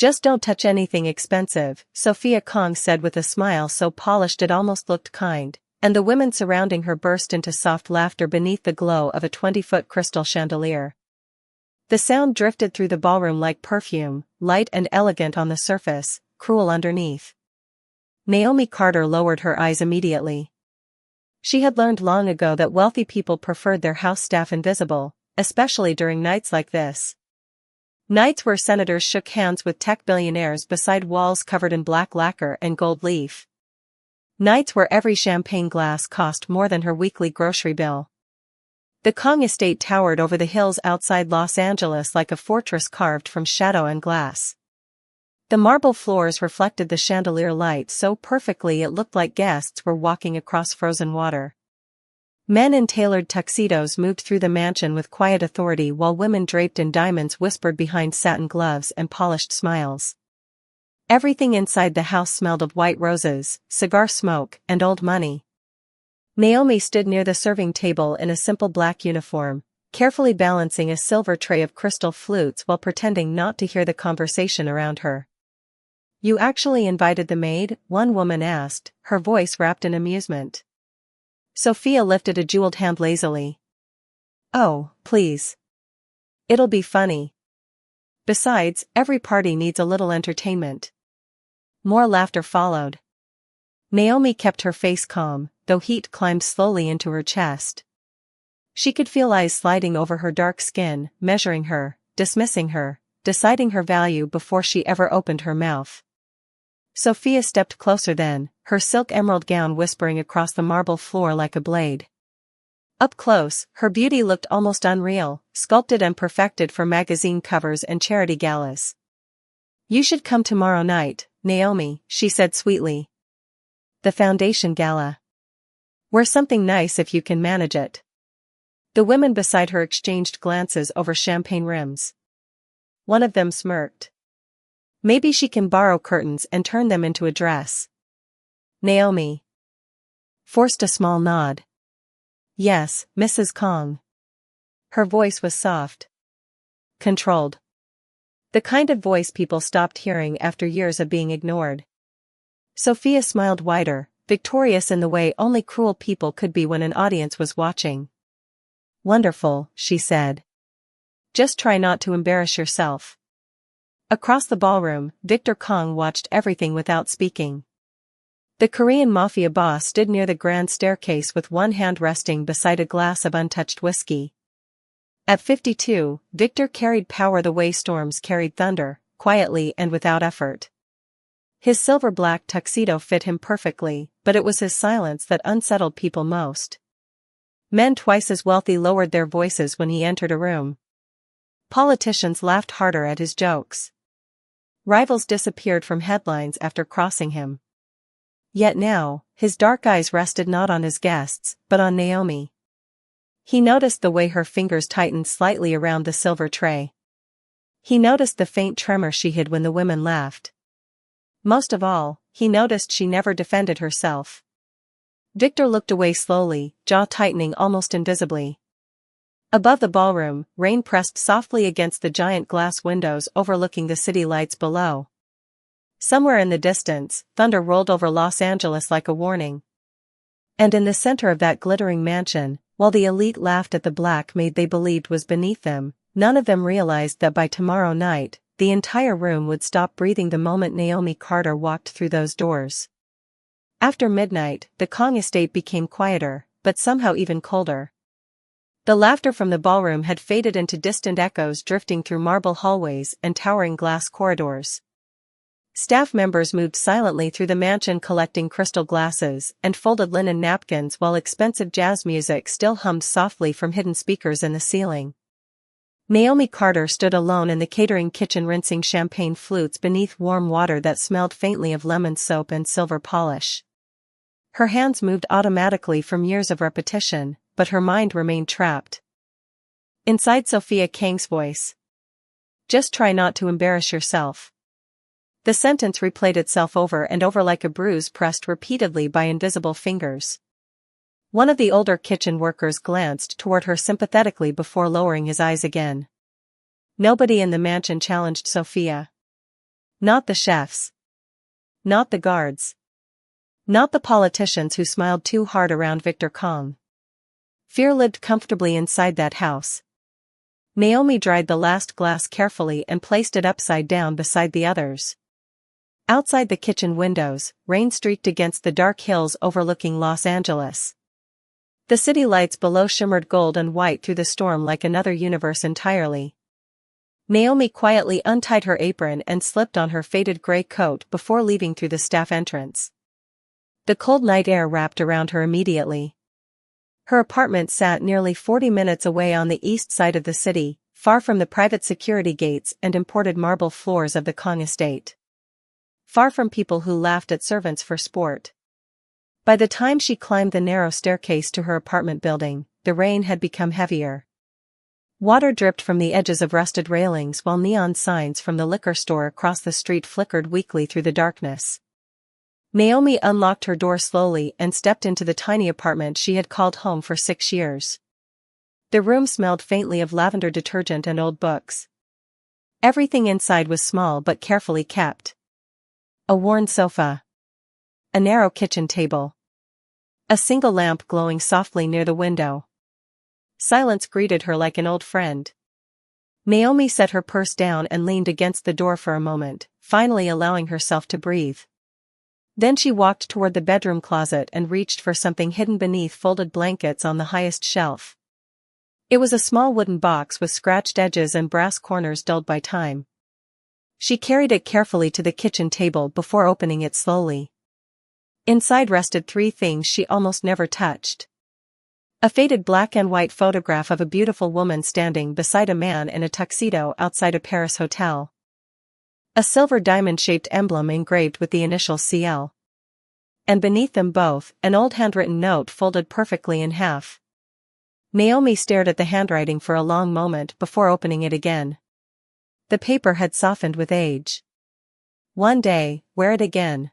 Just don't touch anything expensive, Sophia Kong said with a smile so polished it almost looked kind, and the women surrounding her burst into soft laughter beneath the glow of a 20-foot crystal chandelier. The sound drifted through the ballroom like perfume, light and elegant on the surface, cruel underneath. Naomi Carter lowered her eyes immediately. She had learned long ago that wealthy people preferred their house staff invisible, especially during nights like this. Nights where senators shook hands with tech billionaires beside walls covered in black lacquer and gold leaf. Nights where every champagne glass cost more than her weekly grocery bill. The Kong estate towered over the hills outside Los Angeles like a fortress carved from shadow and glass. The marble floors reflected the chandelier light so perfectly it looked like guests were walking across frozen water. Men in tailored tuxedos moved through the mansion with quiet authority while women draped in diamonds whispered behind satin gloves and polished smiles. Everything inside the house smelled of white roses, cigar smoke, and old money. Naomi stood near the serving table in a simple black uniform, carefully balancing a silver tray of crystal flutes while pretending not to hear the conversation around her. "You actually invited the maid?" one woman asked, her voice wrapped in amusement. Sophia lifted a jeweled hand lazily. "Oh, please. It'll be funny. Besides, every party needs a little entertainment." More laughter followed. Naomi kept her face calm, though heat climbed slowly into her chest. She could feel eyes sliding over her dark skin, measuring her, dismissing her, deciding her value before she ever opened her mouth. Sophia stepped closer then, her silk emerald gown whispering across the marble floor like a blade. Up close, her beauty looked almost unreal, sculpted and perfected for magazine covers and charity galas. "You should come tomorrow night, Naomi," she said sweetly. "The Foundation Gala. Wear something nice if you can manage it." The women beside her exchanged glances over champagne rims. One of them smirked. "Maybe she can borrow curtains and turn them into a dress." Naomi forced a small nod. "Yes, Mrs. Kong." Her voice was soft. Controlled. The kind of voice people stopped hearing after years of being ignored. Sophia smiled wider, victorious in the way only cruel people could be when an audience was watching. "Wonderful," she said. "Just try not to embarrass yourself." Across the ballroom, Victor Kong watched everything without speaking. The Korean Mafia Boss stood near the grand staircase with one hand resting beside a glass of untouched whiskey. At 52, Victor carried power the way storms carried thunder, quietly and without effort. His silver-black tuxedo fit him perfectly, but it was his silence that unsettled people most. Men twice as wealthy lowered their voices when he entered a room. Politicians laughed harder at his jokes. Rivals disappeared from headlines after crossing him. Yet now, his dark eyes rested not on his guests, but on Naomi. He noticed the way her fingers tightened slightly around the silver tray. He noticed the faint tremor she hid when the women laughed. Most of all, he noticed she never defended herself. Victor looked away slowly, jaw tightening almost invisibly. Above the ballroom, rain pressed softly against the giant glass windows overlooking the city lights below. Somewhere in the distance, thunder rolled over Los Angeles like a warning. And in the center of that glittering mansion, while the elite laughed at the Black Maid they believed was beneath them, none of them realized that by tomorrow night, the entire room would stop breathing the moment Naomi Carter walked through those doors. After midnight, the Kong estate became quieter, but somehow even colder. The laughter from the ballroom had faded into distant echoes drifting through marble hallways and towering glass corridors. Staff members moved silently through the mansion collecting crystal glasses and folded linen napkins while expensive jazz music still hummed softly from hidden speakers in the ceiling. Naomi Carter stood alone in the catering kitchen rinsing champagne flutes beneath warm water that smelled faintly of lemon soap and silver polish. Her hands moved automatically from years of repetition, but her mind remained trapped. Inside Sophia Kang's voice. "Just try not to embarrass yourself." The sentence replayed itself over and over like a bruise pressed repeatedly by invisible fingers. One of the older kitchen workers glanced toward her sympathetically before lowering his eyes again. Nobody in the mansion challenged Sophia. Not the chefs. Not the guards. Not the politicians who smiled too hard around Victor Kong. Fear lived comfortably inside that house. Naomi dried the last glass carefully and placed it upside down beside the others. Outside the kitchen windows, rain streaked against the dark hills overlooking Los Angeles. The city lights below shimmered gold and white through the storm like another universe entirely. Naomi quietly untied her apron and slipped on her faded gray coat before leaving through the staff entrance. The cold night air wrapped around her immediately. Her apartment sat nearly 40 minutes away on the east side of the city, far from the private security gates and imported marble floors of the Kong estate. Far from people who laughed at servants for sport. By the time she climbed the narrow staircase to her apartment building, the rain had become heavier. Water dripped from the edges of rusted railings while neon signs from the liquor store across the street flickered weakly through the darkness. Naomi unlocked her door slowly and stepped into the tiny apartment she had called home for 6 years. The room smelled faintly of lavender detergent and old books. Everything inside was small but carefully kept. A worn sofa. A narrow kitchen table. A single lamp glowing softly near the window. Silence greeted her like an old friend. Naomi set her purse down and leaned against the door for a moment, finally allowing herself to breathe. Then she walked toward the bedroom closet and reached for something hidden beneath folded blankets on the highest shelf. It was a small wooden box with scratched edges and brass corners dulled by time. She carried it carefully to the kitchen table before opening it slowly. Inside rested 3 things she almost never touched. A faded black and white photograph of a beautiful woman standing beside a man in a tuxedo outside a Paris hotel. A silver diamond-shaped emblem engraved with the initial CL. And beneath them both, an old handwritten note folded perfectly in half. Naomi stared at the handwriting for a long moment before opening it again. The paper had softened with age. One day, wear it again.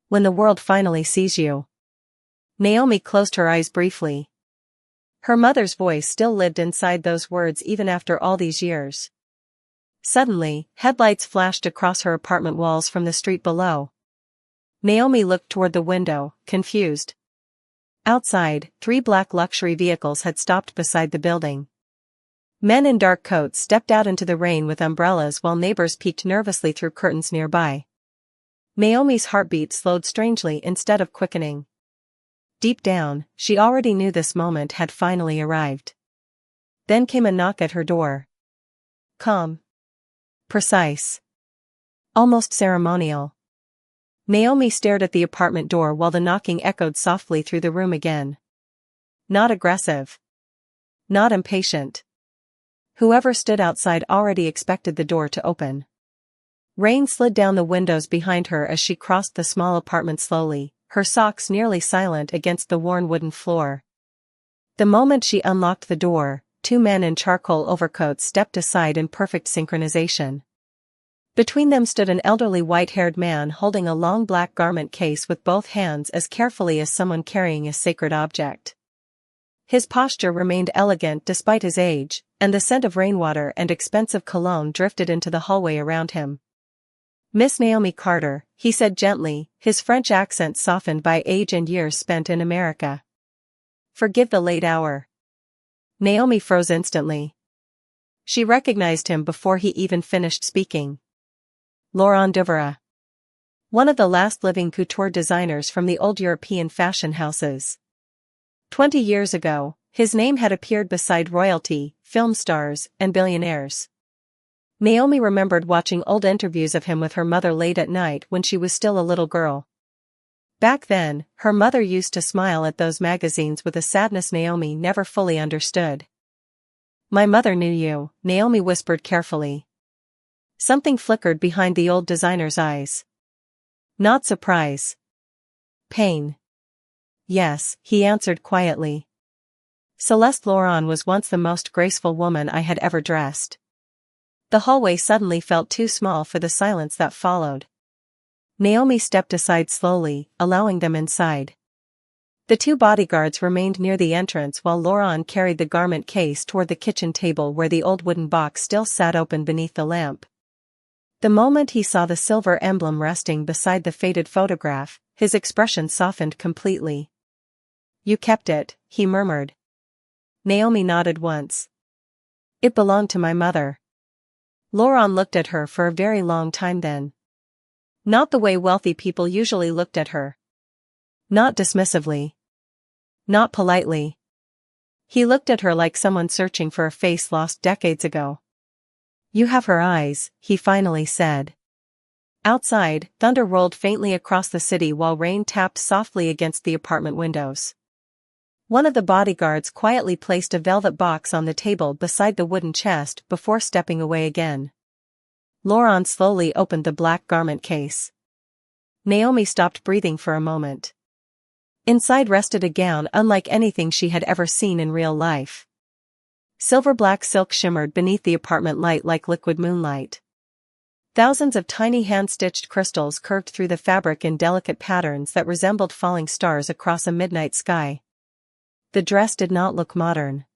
When the world finally sees you. Naomi closed her eyes briefly. Her mother's voice still lived inside those words even after all these years. Suddenly, headlights flashed across her apartment walls from the street below. Naomi looked toward the window, confused. Outside, 3 black luxury vehicles had stopped beside the building. Men in dark coats stepped out into the rain with umbrellas while neighbors peeked nervously through curtains nearby. Naomi's heartbeat slowed strangely instead of quickening. Deep down, she already knew this moment had finally arrived. Then came a knock at her door. Calm. Precise. Almost ceremonial. Naomi stared at the apartment door while the knocking echoed softly through the room again. Not aggressive. Not impatient. Whoever stood outside already expected the door to open. Rain slid down the windows behind her as she crossed the small apartment slowly, her socks nearly silent against the worn wooden floor. The moment she unlocked the door, 2 men in charcoal overcoats stepped aside in perfect synchronization. Between them stood an elderly white-haired man holding a long black garment case with both hands as carefully as someone carrying a sacred object. His posture remained elegant despite his age, and the scent of rainwater and expensive cologne drifted into the hallway around him. Miss Naomi Carter, he said gently, his French accent softened by age and years spent in America. Forgive the late hour. Naomi froze instantly. She recognized him before he even finished speaking. Laurent Duvera. One of the last living couture designers from the old European fashion houses. 20 years ago, his name had appeared beside royalty, film stars, and billionaires. Naomi remembered watching old interviews of him with her mother late at night when she was still a little girl. Back then, her mother used to smile at those magazines with a sadness Naomi never fully understood. My mother knew you, Naomi whispered carefully. Something flickered behind the old designer's eyes. Not surprise. Pain. Yes, he answered quietly. Celeste Laurent was once the most graceful woman I had ever dressed. The hallway suddenly felt too small for the silence that followed. Naomi stepped aside slowly, allowing them inside. The 2 bodyguards remained near the entrance while Laurent carried the garment case toward the kitchen table where the old wooden box still sat open beneath the lamp. The moment he saw the silver emblem resting beside the faded photograph, his expression softened completely. "You kept it," he murmured. Naomi nodded once. "It belonged to my mother." Laurent looked at her for a very long time then. Not the way wealthy people usually looked at her. Not dismissively. Not politely. He looked at her like someone searching for a face lost decades ago. "You have her eyes," he finally said. Outside, thunder rolled faintly across the city while rain tapped softly against the apartment windows. One of the bodyguards quietly placed a velvet box on the table beside the wooden chest before stepping away again. Laurent slowly opened the black garment case. Naomi stopped breathing for a moment. Inside rested a gown unlike anything she had ever seen in real life. Silver-black silk shimmered beneath the apartment light like liquid moonlight. Thousands of tiny hand-stitched crystals curved through the fabric in delicate patterns that resembled falling stars across a midnight sky. The dress did not look modern.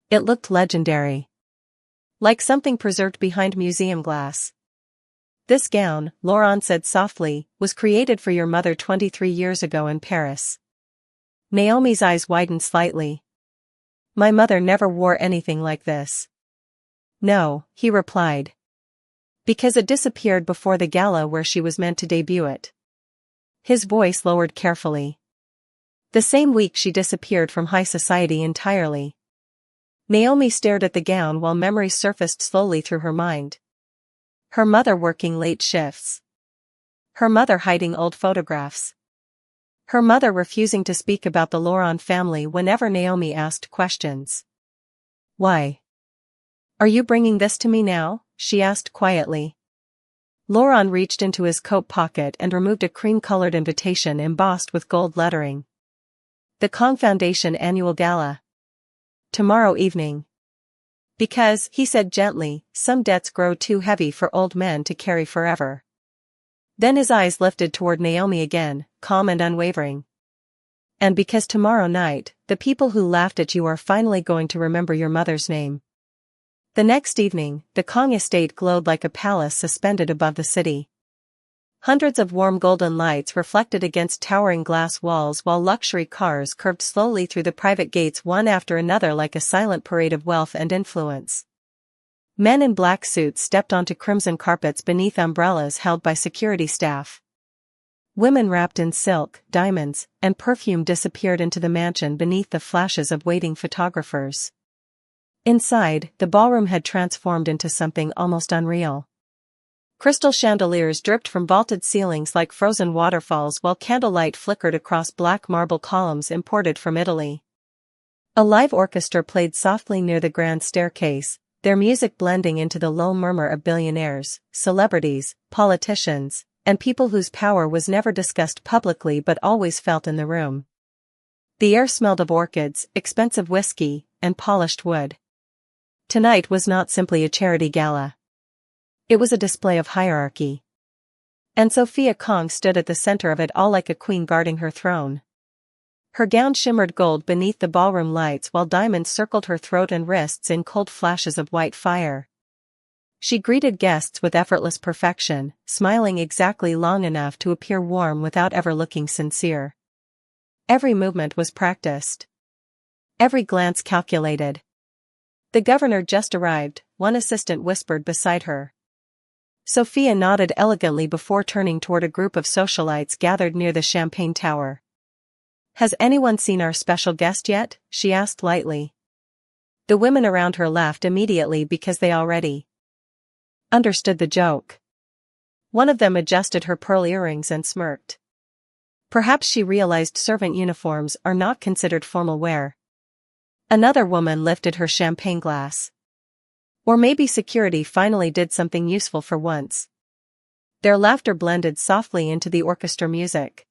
It looked legendary. Like something preserved behind museum glass. "This gown," Laurent said softly, "was created for your mother 23 years ago in Paris." Naomi's eyes widened slightly. "My mother never wore anything like this." "No," he replied. "Because it disappeared before the gala where she was meant to debut it." His voice lowered carefully. "The same week she disappeared from high society entirely." Naomi stared at the gown while memories surfaced slowly through her mind. Her mother working late shifts. Her mother hiding old photographs. Her mother refusing to speak about the Laurent family whenever Naomi asked questions. "Why? Are you bringing this to me now?" she asked quietly. Laurent reached into his coat pocket and removed a cream-colored invitation embossed with gold lettering. "The Kong Foundation Annual Gala. Tomorrow evening." "Because," he said gently, "some debts grow too heavy for old men to carry forever." Then his eyes lifted toward Naomi again, calm and unwavering. "And because tomorrow night, the people who laughed at you are finally going to remember your mother's name." The next evening, the Kong estate glowed like a palace suspended above the city. Hundreds of warm golden lights reflected against towering glass walls while luxury cars curved slowly through the private gates one after another like a silent parade of wealth and influence. Men in black suits stepped onto crimson carpets beneath umbrellas held by security staff. Women wrapped in silk, diamonds, and perfume disappeared into the mansion beneath the flashes of waiting photographers. Inside, the ballroom had transformed into something almost unreal. Crystal chandeliers dripped from vaulted ceilings like frozen waterfalls while candlelight flickered across black marble columns imported from Italy. A live orchestra played softly near the grand staircase, their music blending into the low murmur of billionaires, celebrities, politicians, and people whose power was never discussed publicly but always felt in the room. The air smelled of orchids, expensive whiskey, and polished wood. Tonight was not simply a charity gala. It was a display of hierarchy. And Sophia Kong stood at the center of it all like a queen guarding her throne. Her gown shimmered gold beneath the ballroom lights while diamonds circled her throat and wrists in cold flashes of white fire. She greeted guests with effortless perfection, smiling exactly long enough to appear warm without ever looking sincere. Every movement was practiced. Every glance calculated. "The governor just arrived," one assistant whispered beside her. Sophia nodded elegantly before turning toward a group of socialites gathered near the champagne tower. "Has anyone seen our special guest yet?" she asked lightly. The women around her laughed immediately because they already understood the joke. One of them adjusted her pearl earrings and smirked. Perhaps she realized servant uniforms are not considered formal wear. Another woman lifted her champagne glass. Or maybe security finally did something useful for once. Their laughter blended softly into the orchestra music.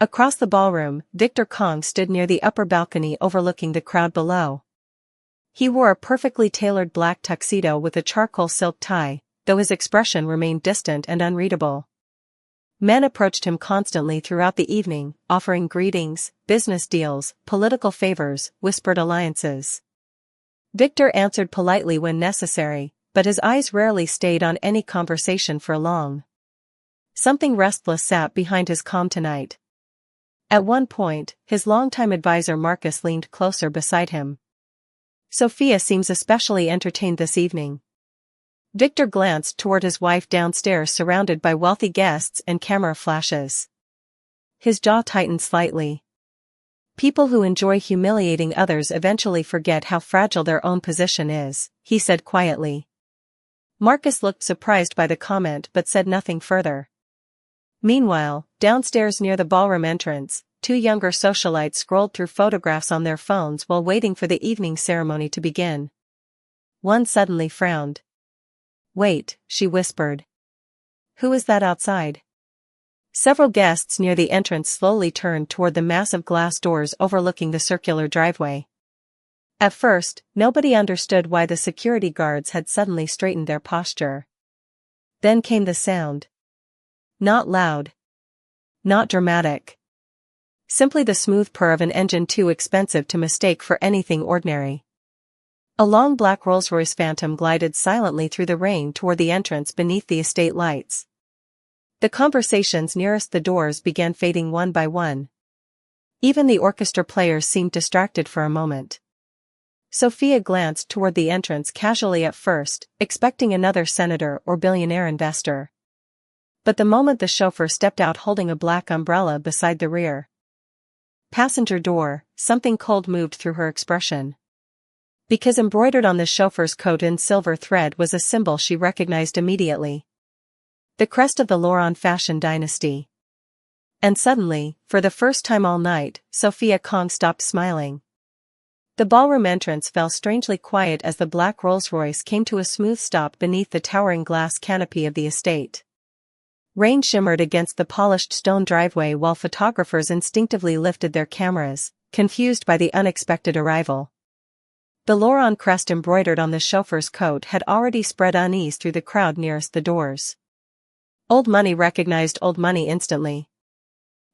Across the ballroom, Victor Kong stood near the upper balcony overlooking the crowd below. He wore a perfectly tailored black tuxedo with a charcoal silk tie, though his expression remained distant and unreadable. Men approached him constantly throughout the evening, offering greetings, business deals, political favors, whispered alliances. Victor answered politely when necessary, but his eyes rarely stayed on any conversation for long. Something restless sat behind his calm tonight. At one point, his longtime advisor Marcus leaned closer beside him. "Sophia seems especially entertained this evening." Victor glanced toward his wife downstairs surrounded by wealthy guests and camera flashes. His jaw tightened slightly. "People who enjoy humiliating others eventually forget how fragile their own position is," he said quietly. Marcus looked surprised by the comment but said nothing further. Meanwhile, downstairs near the ballroom entrance, two younger socialites scrolled through photographs on their phones while waiting for the evening ceremony to begin. One suddenly frowned. "Wait," she whispered. "Who is that outside?" Several guests near the entrance slowly turned toward the massive glass doors overlooking the circular driveway. At first, nobody understood why the security guards had suddenly straightened their posture. Then came the sound. Not loud. Not dramatic. Simply the smooth purr of an engine too expensive to mistake for anything ordinary. A long black Rolls-Royce Phantom glided silently through the rain toward the entrance beneath the estate lights. The conversations nearest the doors began fading one by one. Even the orchestra players seemed distracted for a moment. Sophia glanced toward the entrance casually at first, expecting another senator or billionaire investor. But the moment the chauffeur stepped out holding a black umbrella beside the rear passenger door, something cold moved through her expression. Because embroidered on the chauffeur's coat in silver thread was a symbol she recognized immediately. The crest of the Laurent fashion dynasty. And suddenly, for the first time all night, Sophia Kong stopped smiling. The ballroom entrance fell strangely quiet as the black Rolls-Royce came to a smooth stop beneath the towering glass canopy of the estate. Rain shimmered against the polished stone driveway while photographers instinctively lifted their cameras, confused by the unexpected arrival. The Laurent crest embroidered on the chauffeur's coat had already spread unease through the crowd nearest the doors. Old money recognized old money instantly.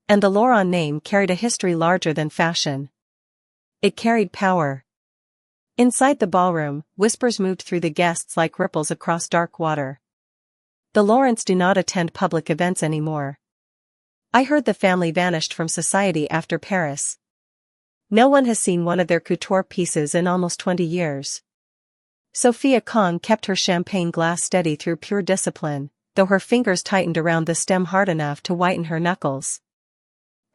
And the Laurent name carried a history larger than fashion. It carried power. Inside the ballroom, whispers moved through the guests like ripples across dark water. "The Laurents do not attend public events anymore. I heard the family vanished from society after Paris. No one has seen one of their couture pieces in almost 20 years." Sophia Kong kept her champagne glass steady through pure discipline, though her fingers tightened around the stem hard enough to whiten her knuckles.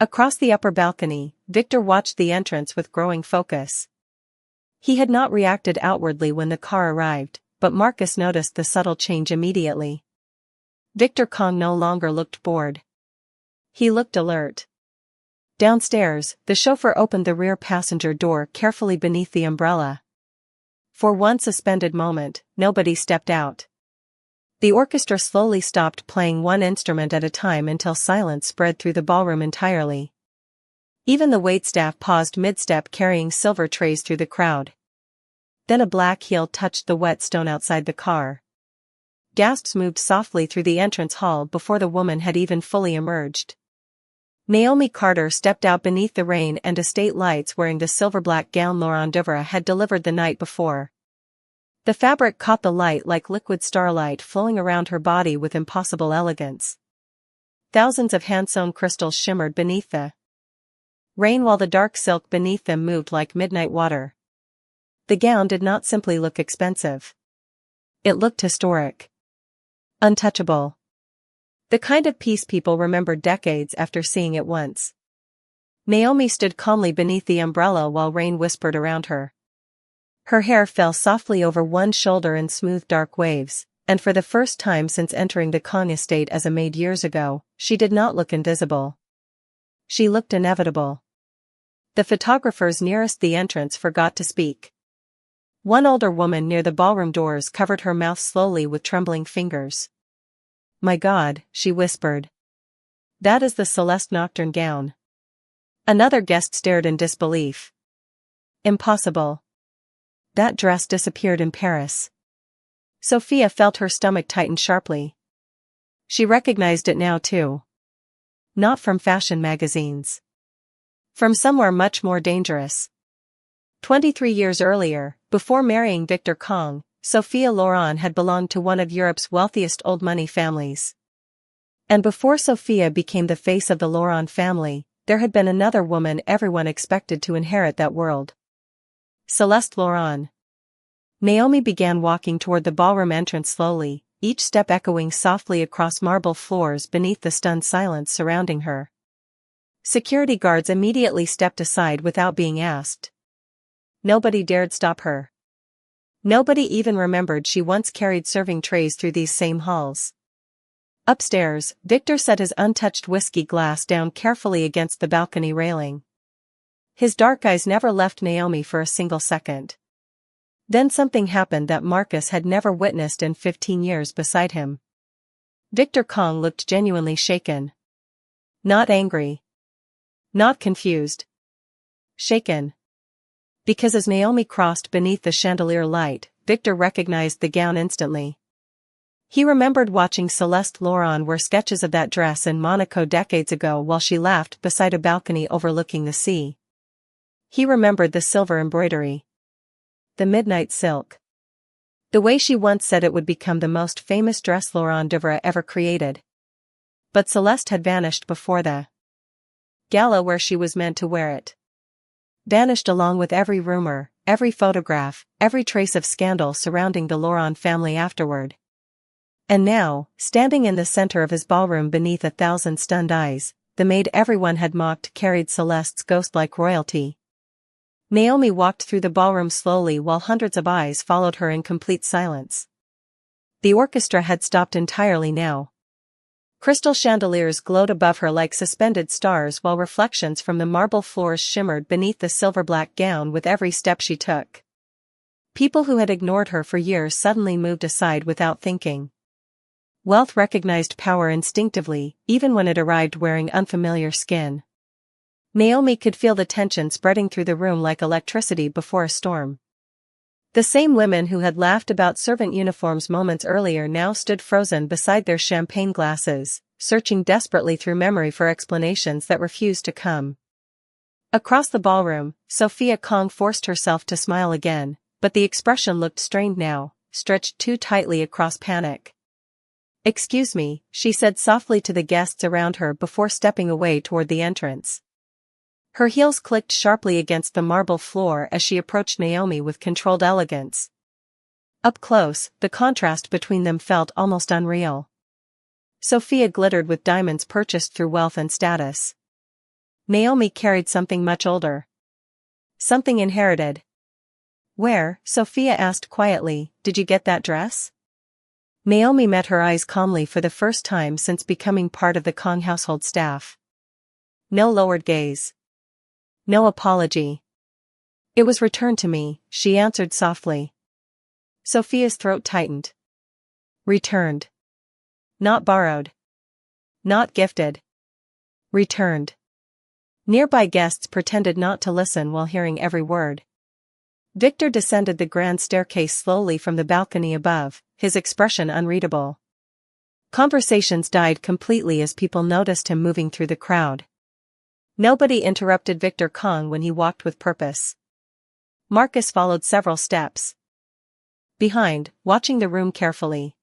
Across the upper balcony, Victor watched the entrance with growing focus. He had not reacted outwardly when the car arrived, but Marcus noticed the subtle change immediately. Victor Kong no longer looked bored. He looked alert. Downstairs, the chauffeur opened the rear passenger door carefully beneath the umbrella. For one suspended moment, nobody stepped out. The orchestra slowly stopped playing one instrument at a time until silence spread through the ballroom entirely. Even the waitstaff paused mid-step carrying silver trays through the crowd. Then a black heel touched the wet stone outside the car. Gasps moved softly through the entrance hall before the woman had even fully emerged. Naomi Carter stepped out beneath the rain and estate lights wearing the silver-black gown Laurent Duvra had delivered the night before. The fabric caught the light like liquid starlight flowing around her body with impossible elegance. Thousands of hand-sewn crystals shimmered beneath the rain while the dark silk beneath them moved like midnight water. The gown did not simply look expensive. It looked historic. Untouchable. The kind of piece people remembered decades after seeing it once. Naomi stood calmly beneath the umbrella while rain whispered around her. Her hair fell softly over one shoulder in smooth dark waves, and for the first time since entering the Kong estate as a maid years ago, she did not look invisible. She looked inevitable. The photographers nearest the entrance forgot to speak. One older woman near the ballroom doors covered her mouth slowly with trembling fingers. "My God," she whispered. "That is the Celeste Nocturne gown." Another guest stared in disbelief. "Impossible. That dress disappeared in Paris." Sophia felt her stomach tighten sharply. She recognized it now too. Not from fashion magazines. From somewhere much more dangerous. 23 years earlier, before marrying Victor Kong, Sophia Loren had belonged to one of Europe's wealthiest old money families. And before Sophia became the face of the Loren family, there had been another woman everyone expected to inherit that world. Celeste Loren. Naomi began walking toward the ballroom entrance slowly, each step echoing softly across marble floors beneath the stunned silence surrounding her. Security guards immediately stepped aside without being asked. Nobody dared stop her. Nobody even remembered she once carried serving trays through these same halls. Upstairs, Victor set his untouched whiskey glass down carefully against the balcony railing. His dark eyes never left Naomi for a single second. Then something happened that Marcus had never witnessed in 15 years beside him. Victor Kong looked genuinely shaken. Not angry. Not confused. Shaken. Because as Naomi crossed beneath the chandelier light, Victor recognized the gown instantly. He remembered watching Celeste Loren wear sketches of that dress in Monaco decades ago while she laughed beside a balcony overlooking the sea. He remembered the silver embroidery. The midnight silk. The way she once said it would become the most famous dress Laurent Devere ever created. But Celeste had vanished before the gala where she was meant to wear it. Vanished along with every rumor, every photograph, every trace of scandal surrounding the Loren family afterward. And now, standing in the center of his ballroom beneath 1,000 stunned eyes, the maid everyone had mocked carried Celeste's ghost-like royalty. Naomi walked through the ballroom slowly while hundreds of eyes followed her in complete silence. The orchestra had stopped entirely now. Crystal chandeliers glowed above her like suspended stars while reflections from the marble floors shimmered beneath the silver-black gown with every step she took. People who had ignored her for years suddenly moved aside without thinking. Wealth recognized power instinctively, even when it arrived wearing unfamiliar skin. Naomi could feel the tension spreading through the room like electricity before a storm. The same women who had laughed about servant uniforms moments earlier now stood frozen beside their champagne glasses, searching desperately through memory for explanations that refused to come. Across the ballroom, Sophia Kong forced herself to smile again, but the expression looked strained now, stretched too tightly across panic. "Excuse me," she said softly to the guests around her before stepping away toward the entrance. Her heels clicked sharply against the marble floor as she approached Naomi with controlled elegance. Up close, the contrast between them felt almost unreal. Sophia glittered with diamonds purchased through wealth and status. Naomi carried something much older. Something inherited. "Where," Sophia asked quietly, "did you get that dress?" Naomi met her eyes calmly for the first time since becoming part of the Kong household staff. No lowered gaze. No apology. "It was returned to me," she answered softly. Sophia's throat tightened. Returned. Not borrowed. Not gifted. Returned. Nearby guests pretended not to listen while hearing every word. Victor descended the grand staircase slowly from the balcony above, his expression unreadable. Conversations died completely as people noticed him moving through the crowd. Nobody interrupted Victor Kong when he walked with purpose. Marcus followed several steps behind, watching the room carefully.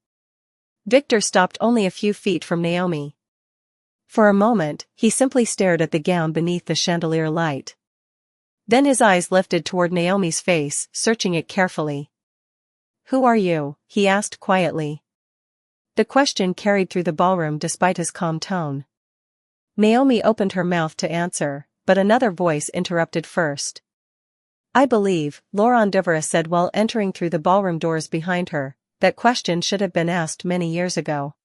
Victor stopped only a few feet from Naomi. For a moment, he simply stared at the gown beneath the chandelier light. Then his eyes lifted toward Naomi's face, searching it carefully. "Who are you?" he asked quietly. The question carried through the ballroom despite his calm tone. Naomi opened her mouth to answer, but another voice interrupted first. "I believe," Laurent Devere said while entering through the ballroom doors behind her, "that question should have been asked many years ago."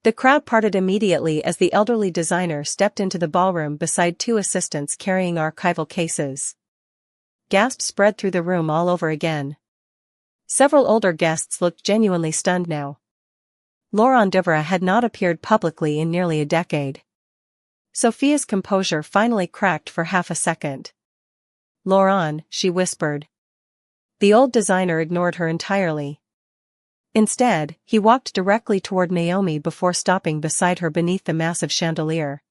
The crowd parted immediately as the elderly designer stepped into the ballroom beside two assistants carrying archival cases. Gasps spread through the room all over again. Several older guests looked genuinely stunned now. Laurent Devere had not appeared publicly in nearly a decade. Sophia's composure finally cracked for half a second. "Laurent," she whispered. The old designer ignored her entirely. Instead, he walked directly toward Naomi before stopping beside her beneath the massive chandelier.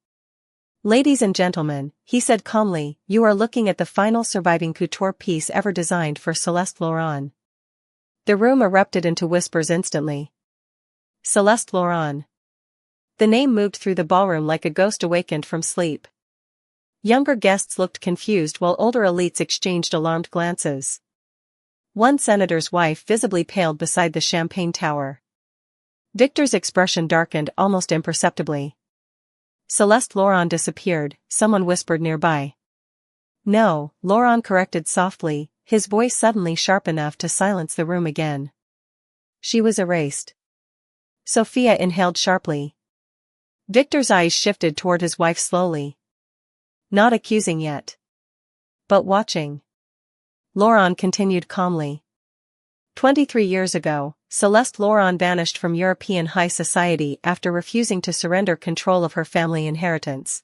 "Ladies and gentlemen," he said calmly, "you are looking at the final surviving couture piece ever designed for Celeste Loren. The room erupted into whispers instantly. Celeste Laurent. The name moved through the ballroom like a ghost awakened from sleep. Younger guests looked confused while older elites exchanged alarmed glances. One senator's wife visibly paled beside the champagne tower. Victor's expression darkened almost imperceptibly. Celeste Laurent disappeared, someone whispered nearby. No, Laurent corrected softly, his voice suddenly sharp enough to silence the room again. She was erased. Sophia inhaled sharply. Victor's eyes shifted toward his wife slowly. Not accusing yet. But watching. Laurent continued calmly. 23 years ago, Celeste Laurent vanished from European high society after refusing to surrender control of her family inheritance.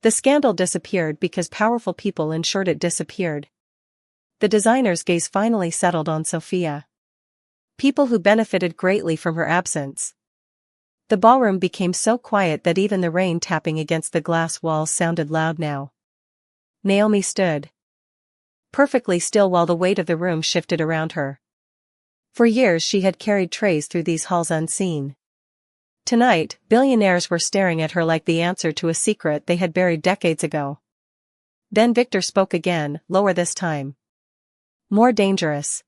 The scandal disappeared because powerful people ensured it disappeared. The designer's gaze finally settled on Sophia. People who benefited greatly from her absence. The ballroom became so quiet that even the rain tapping against the glass walls sounded loud now. Naomi stood perfectly still while the weight of the room shifted around her. For years she had carried trays through these halls unseen. Tonight, billionaires were staring at her like the answer to a secret they had buried decades ago. Then Victor spoke again, lower this time. More dangerous.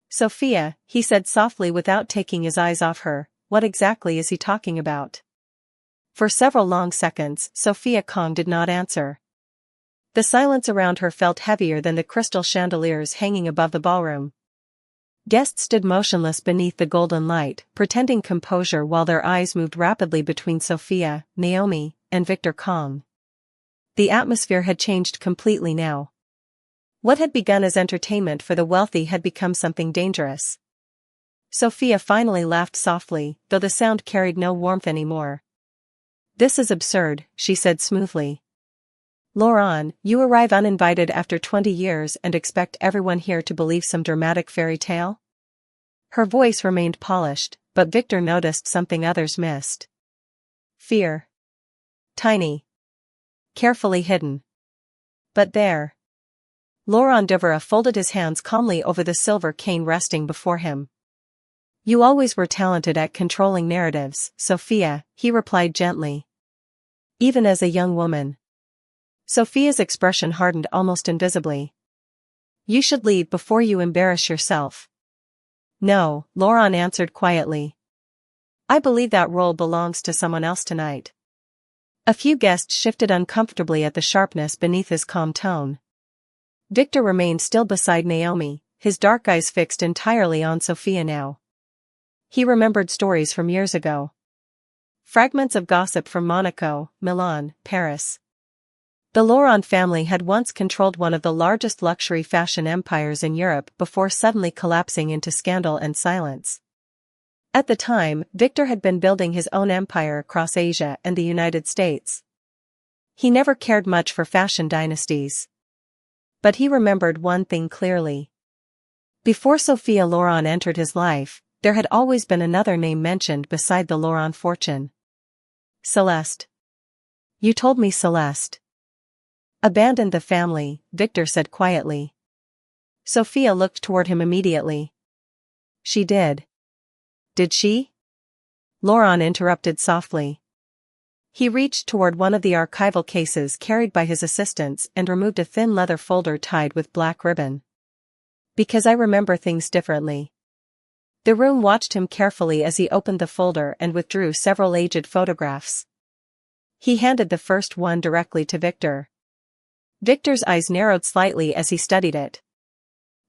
Sophia, he said softly without taking his eyes off her, what exactly is he talking about? For several long seconds, Sophia Kong did not answer. The silence around her felt heavier than the crystal chandeliers hanging above the ballroom. Guests stood motionless beneath the golden light, pretending composure while their eyes moved rapidly between Sophia, Naomi, and Victor Kong. The atmosphere had changed completely now. What had begun as entertainment for the wealthy had become something dangerous. Sophia finally laughed softly, though the sound carried no warmth anymore. This is absurd, she said smoothly. Laurent, you arrive uninvited after 20 years and expect everyone here to believe some dramatic fairy tale? Her voice remained polished, but Victor noticed something others missed. Fear. Tiny. Carefully hidden. But there. Laurent Devere folded his hands calmly over the silver cane resting before him. You always were talented at controlling narratives, Sophia, he replied gently. Even as a young woman. Sophia's expression hardened almost invisibly. You should leave before you embarrass yourself. No, Laurent answered quietly. I believe that role belongs to someone else tonight. A few guests shifted uncomfortably at the sharpness beneath his calm tone. Victor remained still beside Naomi, his dark eyes fixed entirely on Sophia now. He remembered stories from years ago. Fragments of gossip from Monaco, Milan, Paris. The Laurent family had once controlled one of the largest luxury fashion empires in Europe before suddenly collapsing into scandal and silence. At the time, Victor had been building his own empire across Asia and the United States. He never cared much for fashion dynasties. But he remembered one thing clearly. Before Sophia Laurent entered his life, there had always been another name mentioned beside the Laurent fortune. Celeste. You told me Celeste abandoned the family, Victor said quietly. Sophia looked toward him immediately. She did. Did she? Laurent interrupted softly. He reached toward one of the archival cases carried by his assistants and removed a thin leather folder tied with black ribbon. Because I remember things differently. The room watched him carefully as he opened the folder and withdrew several aged photographs. He handed the first one directly to Victor. Victor's eyes narrowed slightly as he studied it.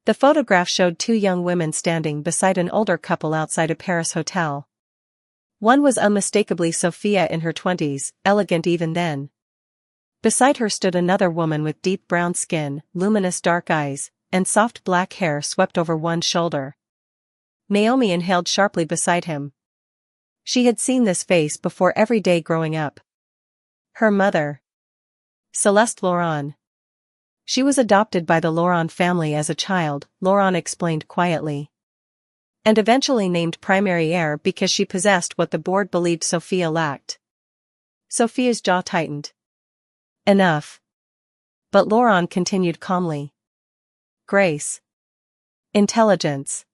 The photograph showed two young women standing beside an older couple outside a Paris hotel. One was unmistakably Sophia in her 20s, elegant even then. Beside her stood another woman with deep brown skin, luminous dark eyes, and soft black hair swept over one shoulder. Naomi inhaled sharply beside him. She had seen this face before every day growing up. Her mother. Celeste Laurent. She was adopted by the Laurent family as a child, Laurent explained quietly. And eventually named primary heir because she possessed what the board believed Sophia lacked. Sophia's jaw tightened. Enough. But Laurent continued calmly. Grace. Intelligence.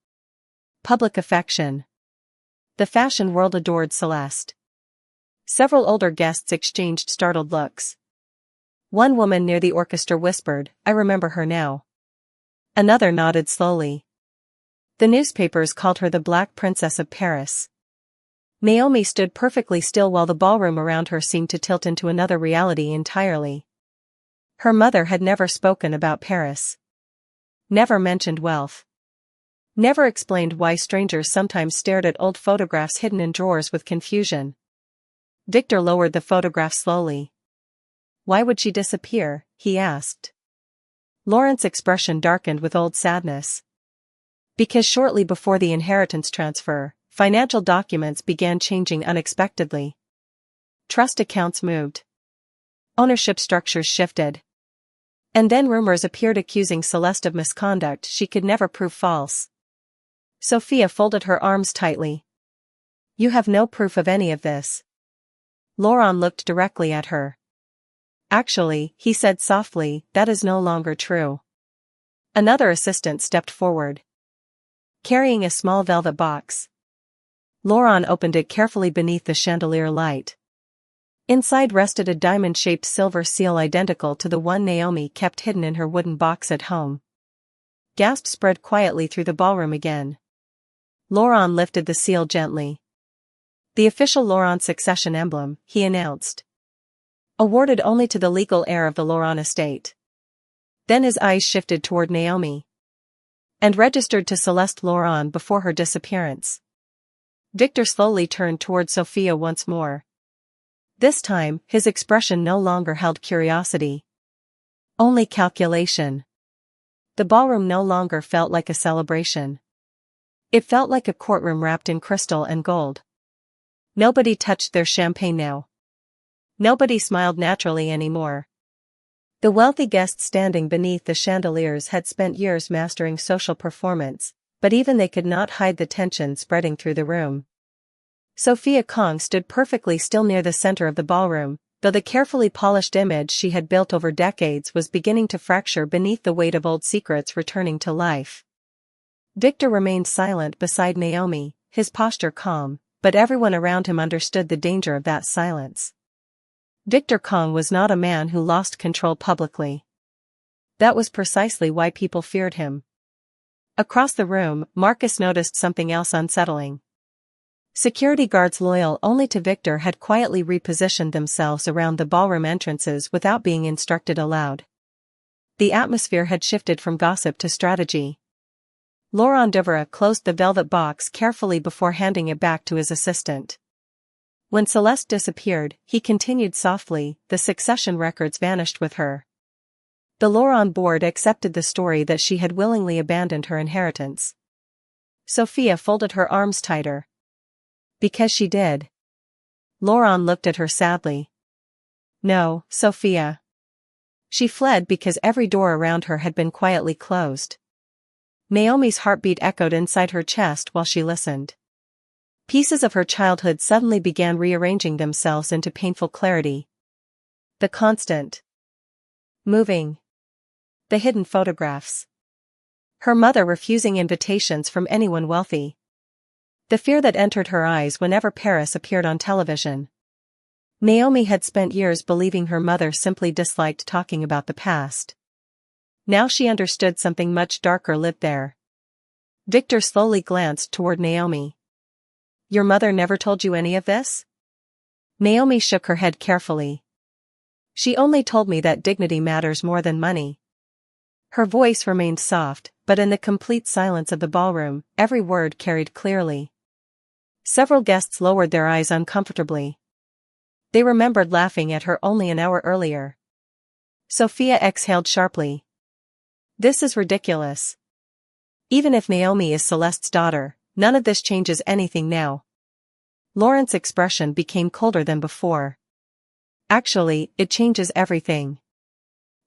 Public affection. The fashion world adored Celeste. Several older guests exchanged startled looks. One woman near the orchestra whispered, "I remember her now." Another nodded slowly. The newspapers called her the Black Princess of Paris. Naomi stood perfectly still while the ballroom around her seemed to tilt into another reality entirely. Her mother had never spoken about Paris. Never mentioned wealth. Never explained why strangers sometimes stared at old photographs hidden in drawers with confusion. Victor lowered the photograph slowly. "Why would she disappear?" he asked. Lauren's expression darkened with old sadness. Because shortly before the inheritance transfer, financial documents began changing unexpectedly. Trust accounts moved. Ownership structures shifted. And then rumors appeared accusing Celeste of misconduct she could never prove false. Sophia folded her arms tightly. "You have no proof of any of this." Laurent looked directly at her. "Actually," he said softly, "that is no longer true." Another assistant stepped forward, carrying a small velvet box. Laurent opened it carefully beneath the chandelier light. Inside rested a diamond-shaped silver seal identical to the one Naomi kept hidden in her wooden box at home. Gasps spread quietly through the ballroom again. Laurent lifted the seal gently. "The official Laurent succession emblem," he announced. "Awarded only to the legal heir of the Laurent estate." Then his eyes shifted toward Naomi. "And registered to Celeste Laurent before her disappearance." Victor slowly turned toward Sophia once more. This time, his expression no longer held curiosity. Only calculation. The ballroom no longer felt like a celebration. It felt like a courtroom wrapped in crystal and gold. Nobody touched their champagne now. Nobody smiled naturally anymore. The wealthy guests standing beneath the chandeliers had spent years mastering social performance, but even they could not hide the tension spreading through the room. Sophia Kong stood perfectly still near the center of the ballroom, though the carefully polished image she had built over decades was beginning to fracture beneath the weight of old secrets returning to life. Victor remained silent beside Naomi, his posture calm, but everyone around him understood the danger of that silence. Victor Kong was not a man who lost control publicly. That was precisely why people feared him. Across the room, Marcus noticed something else unsettling. Security guards loyal only to Victor had quietly repositioned themselves around the ballroom entrances without being instructed aloud. The atmosphere had shifted from gossip to strategy. Laurent Devereux closed the velvet box carefully before handing it back to his assistant. When Celeste disappeared, he continued softly, the succession records vanished with her. The Laurent board accepted the story that she had willingly abandoned her inheritance. Sophia folded her arms tighter. "Because she did." Laurent looked at her sadly. "No, Sophia. She fled because every door around her had been quietly closed." Naomi's heartbeat echoed inside her chest while she listened. Pieces of her childhood suddenly began rearranging themselves into painful clarity. The constant moving. The hidden photographs. Her mother refusing invitations from anyone wealthy. The fear that entered her eyes whenever Paris appeared on television. Naomi had spent years believing her mother simply disliked talking about the past. Now she understood something much darker lived there. Victor slowly glanced toward Naomi. "Your mother never told you any of this?" Naomi shook her head carefully. "She only told me that dignity matters more than money." Her voice remained soft, but in the complete silence of the ballroom, every word carried clearly. Several guests lowered their eyes uncomfortably. They remembered laughing at her only an hour earlier. Sophia exhaled sharply. "This is ridiculous. Even if Naomi is Celeste's daughter, none of this changes anything now." Laurent's expression became colder than before. "Actually, it changes everything."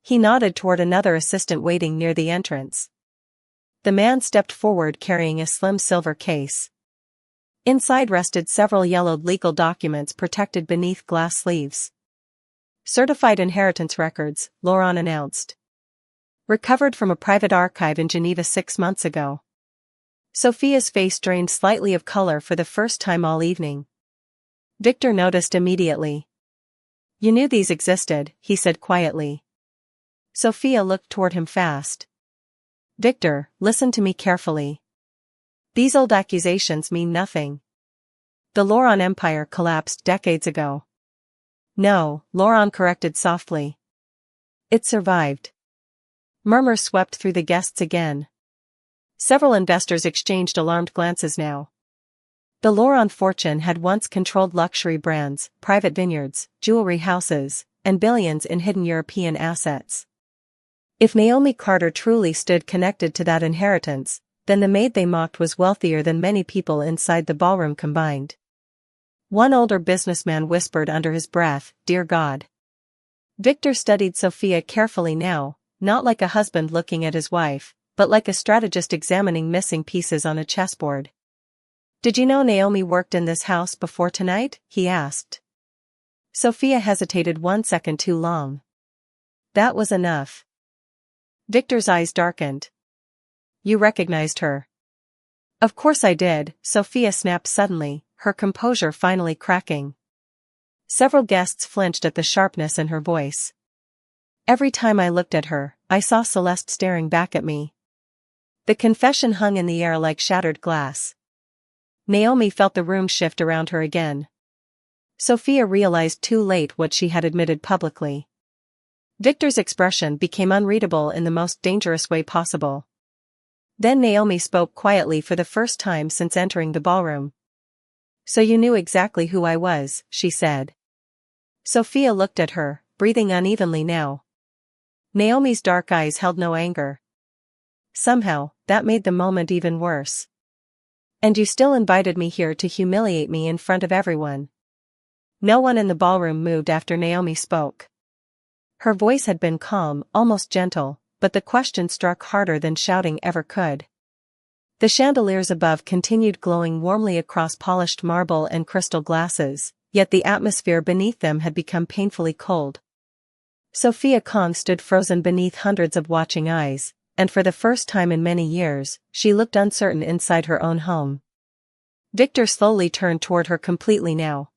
He nodded toward another assistant waiting near the entrance. The man stepped forward carrying a slim silver case. Inside rested several yellowed legal documents protected beneath glass sleeves. "Certified inheritance records," Laurent announced. "Recovered from a private archive in Geneva 6 months ago." Sophia's face drained slightly of color for the first time all evening. Victor noticed immediately. "You knew these existed," he said quietly. Sophia looked toward him fast. "Victor, listen to me carefully. These old accusations mean nothing. The Lauron Empire collapsed decades ago." "No," Lauron corrected softly. "It survived." Murmurs swept through the guests again. Several investors exchanged alarmed glances now. The Lauron fortune had once controlled luxury brands, private vineyards, jewelry houses, and billions in hidden European assets. If Naomi Carter truly stood connected to that inheritance, then the maid they mocked was wealthier than many people inside the ballroom combined. One older businessman whispered under his breath, "Dear God." Victor studied Sophia carefully now, not like a husband looking at his wife, but like a strategist examining missing pieces on a chessboard. "Did you know Naomi worked in this house before tonight?" he asked. Sophia hesitated 1 second too long. That was enough. Victor's eyes darkened. "You recognized her?" "Of course I did," Sophia snapped suddenly, her composure finally cracking. Several guests flinched at the sharpness in her voice. "Every time I looked at her, I saw Celeste staring back at me." The confession hung in the air like shattered glass. Naomi felt the room shift around her again. Sophia realized too late what she had admitted publicly. Victor's expression became unreadable in the most dangerous way possible. Then Naomi spoke quietly for the first time since entering the ballroom. "So you knew exactly who I was," she said. Sophia looked at her, breathing unevenly now. Naomi's dark eyes held no anger. Somehow, that made the moment even worse. "And you still invited me here to humiliate me in front of everyone." No one in the ballroom moved after Naomi spoke. Her voice had been calm, almost gentle, but the question struck harder than shouting ever could. The chandeliers above continued glowing warmly across polished marble and crystal glasses, yet the atmosphere beneath them had become painfully cold. Sophia Kong stood frozen beneath hundreds of watching eyes, and for the first time in many years, she looked uncertain inside her own home. Victor slowly turned toward her completely now.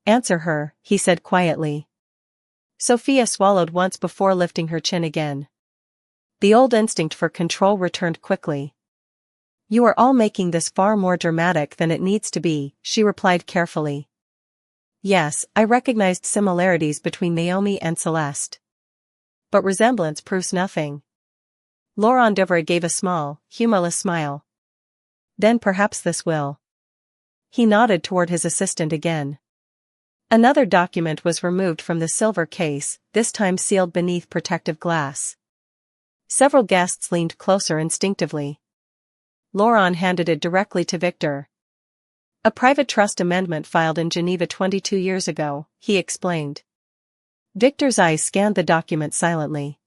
"Answer her," he said quietly. Sophia swallowed once before lifting her chin again. The old instinct for control returned quickly. "You are all making this far more dramatic than it needs to be," she replied carefully. "Yes, I recognized similarities between Naomi and Celeste. But resemblance proves nothing." Laurent Devray gave a small, humorless smile. "Then perhaps this will." He nodded toward his assistant again. Another document was removed from the silver case, this time sealed beneath protective glass. Several guests leaned closer instinctively. Laurent handed it directly to Victor. "A private trust amendment filed in Geneva 22 years ago," he explained. Victor's eyes scanned the document silently.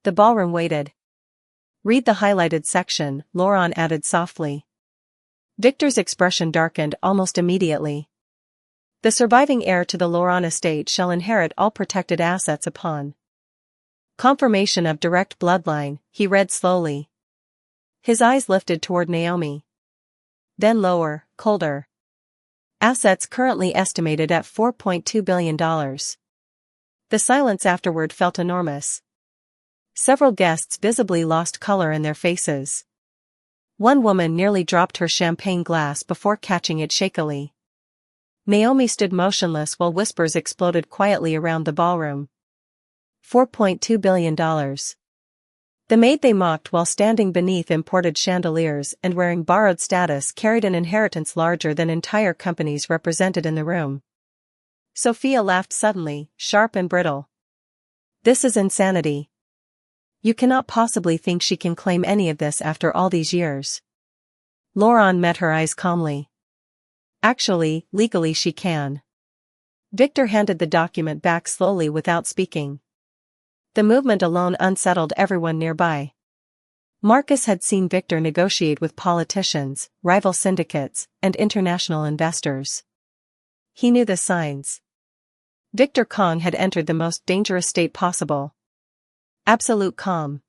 The ballroom waited. "Read the highlighted section," Laurent added softly. Victor's expression darkened almost immediately. "The surviving heir to the Lauron estate shall inherit all protected assets upon confirmation of direct bloodline," he read slowly. His eyes lifted toward Naomi. Then lower, colder. "Assets currently estimated at $4.2 billion. The silence afterward felt enormous. Several guests visibly lost color in their faces. One woman nearly dropped her champagne glass before catching it shakily. Naomi stood motionless while whispers exploded quietly around the ballroom. $4.2 billion. The maid they mocked while standing beneath imported chandeliers and wearing borrowed status carried an inheritance larger than entire companies represented in the room. Sophia laughed suddenly, sharp and brittle. "This is insanity. You cannot possibly think she can claim any of this after all these years." Laurent met her eyes calmly. "Actually, legally she can." Victor handed the document back slowly without speaking. The movement alone unsettled everyone nearby. Marcus had seen Victor negotiate with politicians, rival syndicates, and international investors. He knew the signs. Victor Kong had entered the most dangerous state possible. Absolute calm.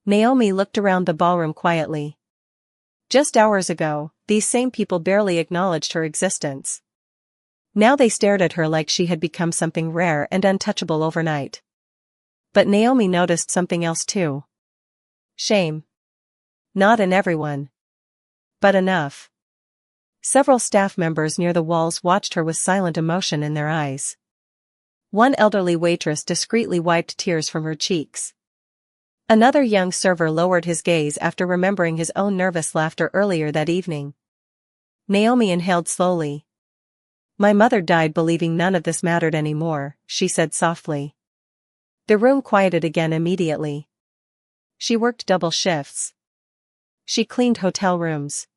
Naomi looked around the ballroom quietly. Just hours ago, these same people barely acknowledged her existence. Now they stared at her like she had become something rare and untouchable overnight. But Naomi noticed something else too. Shame. Not in everyone. But enough. Several staff members near the walls watched her with silent emotion in their eyes. One elderly waitress discreetly wiped tears from her cheeks. Another young server lowered his gaze after remembering his own nervous laughter earlier that evening. Naomi inhaled slowly. "My mother died believing none of this mattered anymore," she said softly. The room quieted again immediately. She worked double shifts. She cleaned hotel rooms.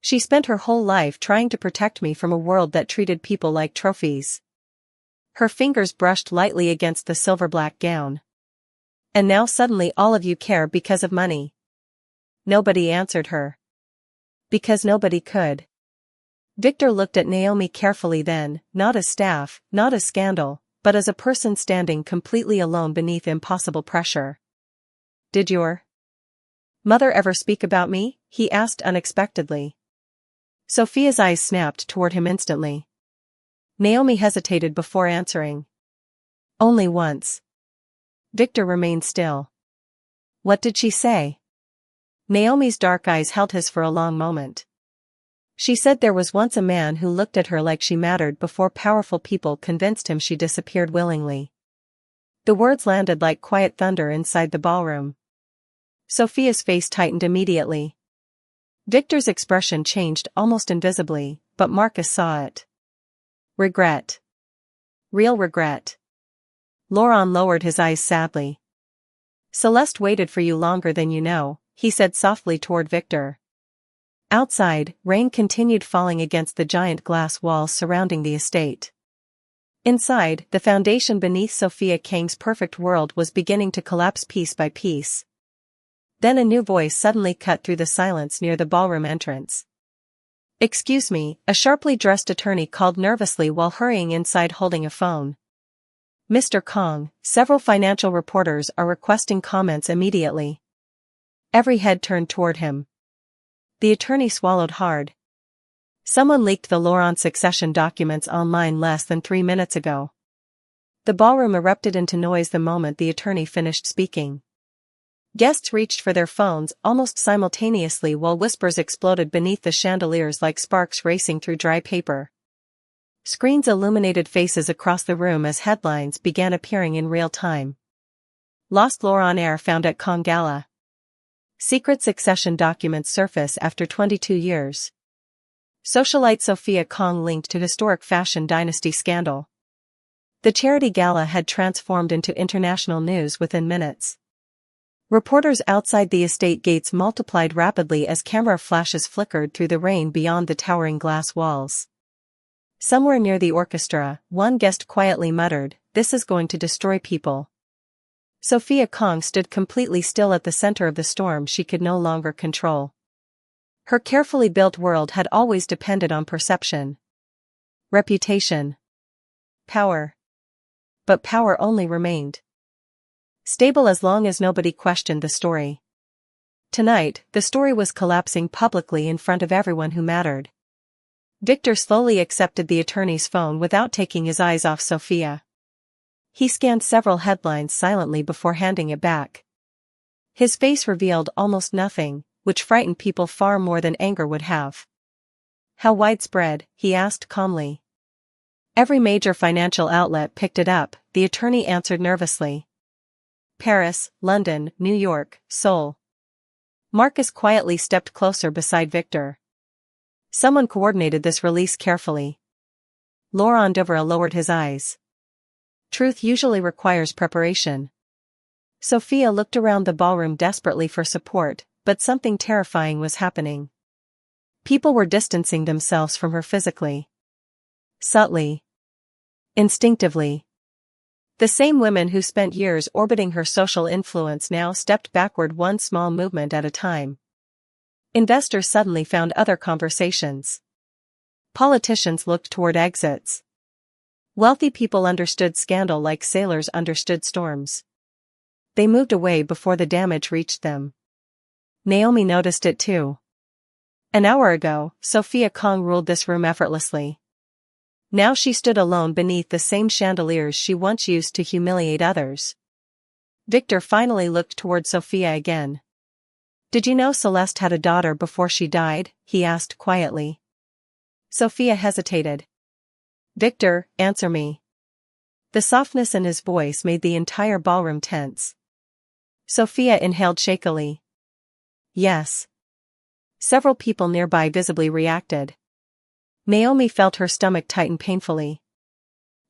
She spent her whole life trying to protect me from a world that treated people like trophies. Her fingers brushed lightly against the silver-black gown. "And now suddenly all of you care because of money." Nobody answered her. Because nobody could. Victor looked at Naomi carefully then, not as staff, not as scandal, but as a person standing completely alone beneath impossible pressure. "Did your mother ever speak about me?" he asked unexpectedly. Sophia's eyes snapped toward him instantly. Naomi hesitated before answering. "Only once." Victor remained still. "What did she say?" Naomi's dark eyes held his for a long moment. "She said there was once a man who looked at her like she mattered before powerful people convinced him she disappeared willingly." The words landed like quiet thunder inside the ballroom. Sophia's face tightened immediately. Victor's expression changed almost invisibly, but Marcus saw it. Regret. Real regret. Laurent lowered his eyes sadly. "Celeste waited for you longer than you know," he said softly toward Victor. Outside, rain continued falling against the giant glass walls surrounding the estate. Inside, the foundation beneath Sophia Kang's perfect world was beginning to collapse piece by piece. Then a new voice suddenly cut through the silence near the ballroom entrance. "Excuse me," a sharply dressed attorney called nervously while hurrying inside holding a phone. "Mr. Kong, several financial reporters are requesting comments immediately." Every head turned toward him. The attorney swallowed hard. Someone leaked the Laurent succession documents online less than 3 minutes ago. The ballroom erupted into noise the moment the attorney finished speaking. Guests reached for their phones almost simultaneously while whispers exploded beneath the chandeliers like sparks racing through dry paper. Screens illuminated faces across the room as headlines began appearing in real time. Lost Laurent heir found at Kong Gala. Secret succession documents surface after 22 years. Socialite Sophia Kong linked to historic fashion dynasty scandal. The charity gala had transformed into international news within minutes. Reporters outside the estate gates multiplied rapidly as camera flashes flickered through the rain beyond the towering glass walls. Somewhere near the orchestra, one guest quietly muttered, "This is going to destroy people." Sophia Kong stood completely still at the center of the storm she could no longer control. Her carefully built world had always depended on perception, reputation, power. But power only remained stable as long as nobody questioned the story. Tonight, the story was collapsing publicly in front of everyone who mattered. Victor slowly accepted the attorney's phone without taking his eyes off Sophia. He scanned several headlines silently before handing it back. His face revealed almost nothing, which frightened people far more than anger would have. "How widespread?" he asked calmly. "Every major financial outlet picked it up," the attorney answered nervously. "Paris, London, New York, Seoul." Marcus quietly stepped closer beside Victor. "Someone coordinated this release carefully." Laurent Devereux lowered his eyes. "Truth usually requires preparation." Sophia looked around the ballroom desperately for support, but something terrifying was happening. People were distancing themselves from her physically. Subtly. Instinctively. The same women who spent years orbiting her social influence now stepped backward one small movement at a time. Investors suddenly found other conversations. Politicians looked toward exits. Wealthy people understood scandal like sailors understood storms. They moved away before the damage reached them. Naomi noticed it too. An hour ago, Sophia Kong ruled this room effortlessly. Now she stood alone beneath the same chandeliers she once used to humiliate others. Victor finally looked toward Sophia again. "Did you know Celeste had a daughter before she died?" he asked quietly. Sophia hesitated. "Victor, answer me." The softness in his voice made the entire ballroom tense. Sophia inhaled shakily. "Yes." Several people nearby visibly reacted. Naomi felt her stomach tighten painfully.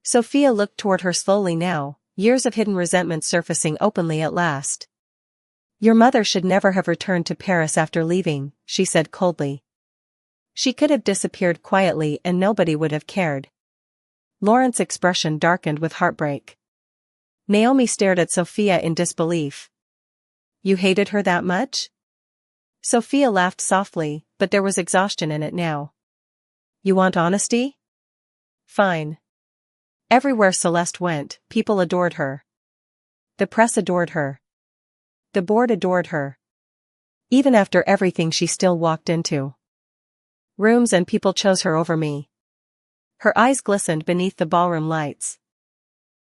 Sophia looked toward her slowly now, years of hidden resentment surfacing openly at last. "Your mother should never have returned to Paris after leaving," she said coldly. "She could have disappeared quietly and nobody would have cared." Laurent's expression darkened with heartbreak. Naomi stared at Sophia in disbelief. "You hated her that much?" Sophia laughed softly, but there was exhaustion in it now. "You want honesty? Fine." Everywhere Celeste went, people adored her. The press adored her. The board adored her. Even after everything she still walked into rooms and people chose her over me. Her eyes glistened beneath the ballroom lights.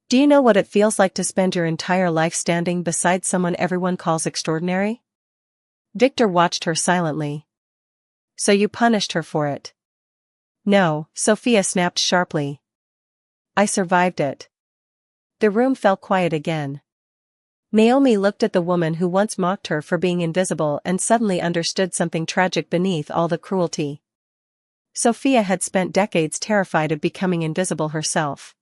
"Do you know what it feels like to spend your entire life standing beside someone everyone calls extraordinary?" Victor watched her silently. "So you punished her for it?" "No," Sophia snapped sharply. "I survived it." The room fell quiet again. Naomi looked at the woman who once mocked her for being invisible and suddenly understood something tragic beneath all the cruelty. Sophia had spent decades terrified of becoming invisible herself.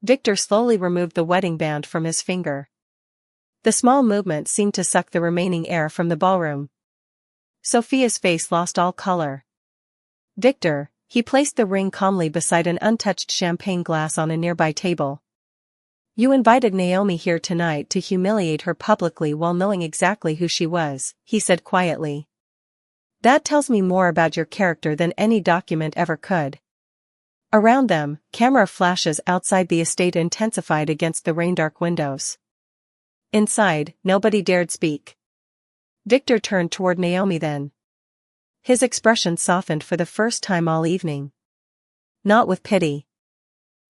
Victor slowly removed the wedding band from his finger. The small movement seemed to suck the remaining air from the ballroom. Sophia's face lost all color. "Victor," he placed the ring calmly beside an untouched champagne glass on a nearby table. "You invited Naomi here tonight to humiliate her publicly while knowing exactly who she was," he said quietly. "That tells me more about your character than any document ever could." Around them, camera flashes outside the estate intensified against the rain-dark windows. Inside, nobody dared speak. Victor turned toward Naomi then. His expression softened for the first time all evening. Not with pity.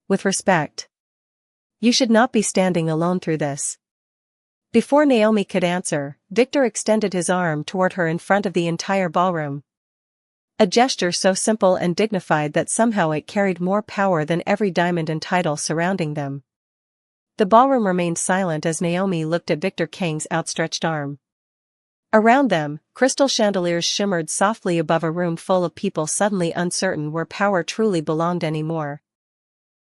With respect. "You should not be standing alone through this." Before Naomi could answer, Victor extended his arm toward her in front of the entire ballroom. A gesture so simple and dignified that somehow it carried more power than every diamond and title surrounding them. The ballroom remained silent as Naomi looked at Victor Kang's outstretched arm. Around them, crystal chandeliers shimmered softly above a room full of people suddenly uncertain where power truly belonged anymore.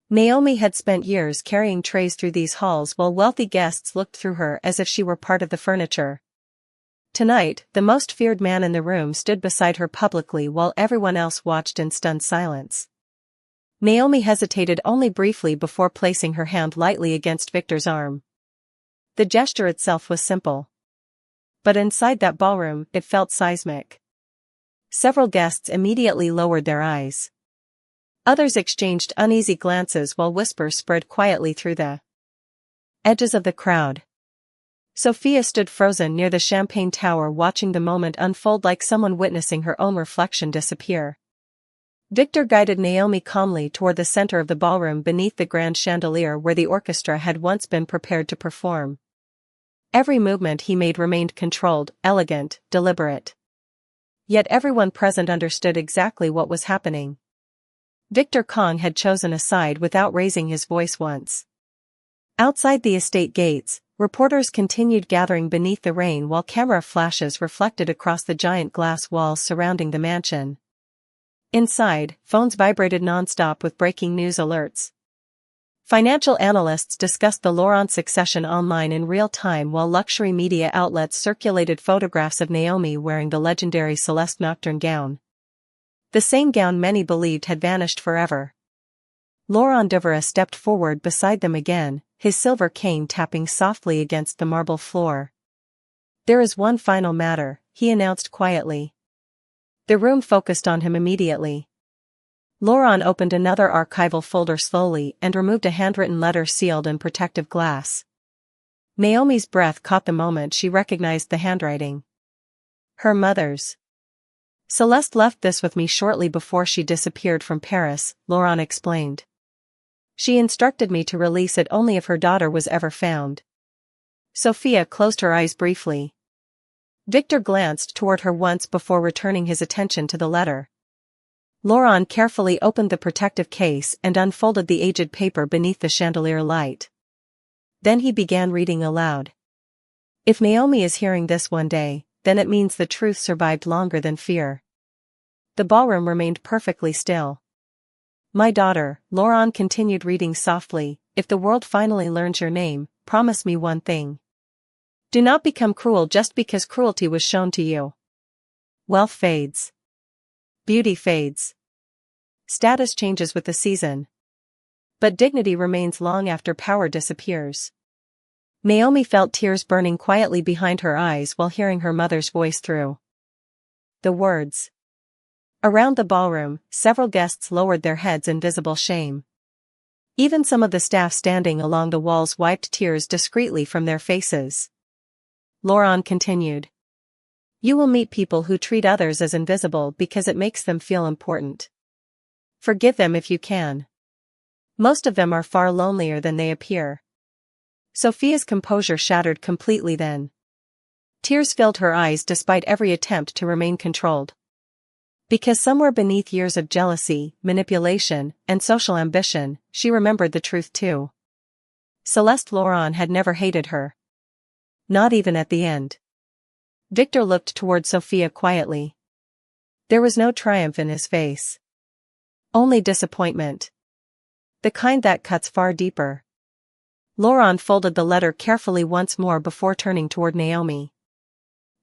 Naomi had spent years carrying trays through these halls while wealthy guests looked through her as if she were part of the furniture. Tonight, the most feared man in the room stood beside her publicly while everyone else watched in stunned silence. Naomi hesitated only briefly before placing her hand lightly against Victor's arm. The gesture itself was simple. But inside that ballroom, it felt seismic. Several guests immediately lowered their eyes. Others exchanged uneasy glances while whispers spread quietly through the edges of the crowd. Sophia stood frozen near the champagne tower watching the moment unfold like someone witnessing her own reflection disappear. Victor guided Naomi calmly toward the center of the ballroom beneath the grand chandelier where the orchestra had once been prepared to perform. Every movement he made remained controlled, elegant, deliberate. Yet everyone present understood exactly what was happening. Victor Kong had chosen a side without raising his voice once. Outside the estate gates, reporters continued gathering beneath the rain while camera flashes reflected across the giant glass walls surrounding the mansion. Inside, phones vibrated non-stop with breaking news alerts. Financial analysts discussed the Laurent succession online in real time while luxury media outlets circulated photographs of Naomi wearing the legendary Celeste nocturne gown. The same gown many believed had vanished forever. Laurent Devereux stepped forward beside them again, his silver cane tapping softly against the marble floor. "There is one final matter," he announced quietly. The room focused on him immediately. Laurent opened another archival folder slowly and removed a handwritten letter sealed in protective glass. Naomi's breath caught the moment she recognized the handwriting. Her mother's. Celeste left this with me shortly before she disappeared from Paris, Laurent explained. She instructed me to release it only if her daughter was ever found. Sophia closed her eyes briefly. Victor glanced toward her once before returning his attention to the letter. Laurent carefully opened the protective case and unfolded the aged paper beneath the chandelier light. Then he began reading aloud. If Naomi is hearing this one day, then it means the truth survived longer than fear. The ballroom remained perfectly still. My daughter, Laurent continued reading softly, if the world finally learns your name, promise me one thing. Do not become cruel just because cruelty was shown to you. Wealth fades. Beauty fades. Status changes with the season. But dignity remains long after power disappears. Naomi felt tears burning quietly behind her eyes while hearing her mother's voice through the words. Around the ballroom, several guests lowered their heads in visible shame. Even some of the staff standing along the walls wiped tears discreetly from their faces. Laurent continued. You will meet people who treat others as invisible because it makes them feel important. Forgive them if you can. Most of them are far lonelier than they appear. Sophia's composure shattered completely then. Tears filled her eyes despite every attempt to remain controlled. Because somewhere beneath years of jealousy, manipulation, and social ambition, she remembered the truth too. Celeste Laurent had never hated her. Not even at the end. Victor looked toward Sophia quietly. There was no triumph in his face. Only disappointment. The kind that cuts far deeper. Laurent folded the letter carefully once more before turning toward Naomi.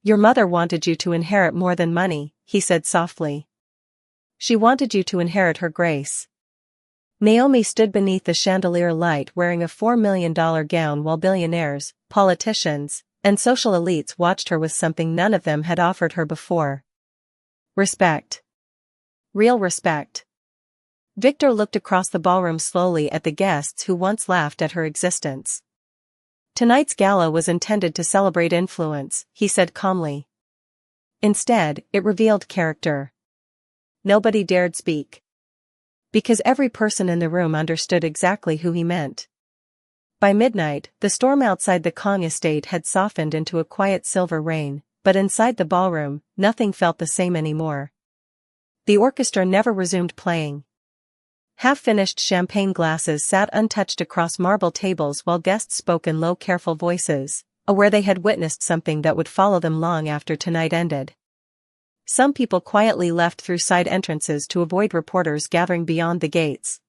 Your mother wanted you to inherit more than money, he said softly. She wanted you to inherit her grace. Naomi stood beneath the chandelier light wearing a $4 million gown while billionaires, politicians, and social elites watched her with something none of them had offered her before. Respect. Real respect. Victor looked across the ballroom slowly at the guests who once laughed at her existence. Tonight's gala was intended to celebrate influence, he said calmly. Instead, it revealed character. Nobody dared speak. Because every person in the room understood exactly who he meant. By midnight, the storm outside the Kong estate had softened into a quiet silver rain, but inside the ballroom, nothing felt the same anymore. The orchestra never resumed playing. Half-finished champagne glasses sat untouched across marble tables while guests spoke in low careful voices, aware they had witnessed something that would follow them long after tonight ended. Some people quietly left through side entrances to avoid reporters gathering beyond the gates.